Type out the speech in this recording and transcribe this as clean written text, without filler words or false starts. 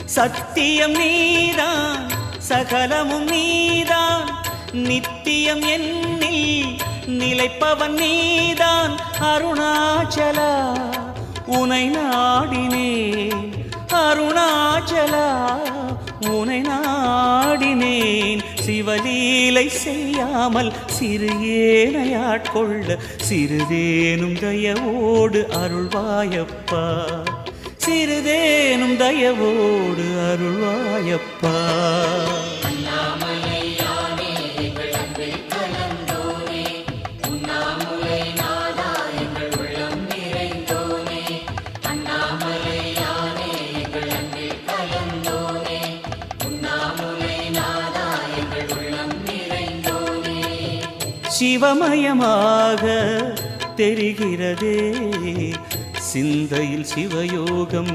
சத்தியம் நீதான் சகலமும் நீதான் நித்தியம் என்னில் நிலைப்பவன் நீதான் அருணாச்சலா உனை நாடினேன் அருணாச்சலா உனை நாடினேன் சிவலீலை செய்யாமல் சிறு ஏனையாட்கொள்ள சிறிதேனும் தயவோடு அருள்வாயப்பா சிறிதேனும் தயவோடு அருள்வாயப்பா சிவமயமாக தெரிகிறதே சிந்தையில் சிவயோகம்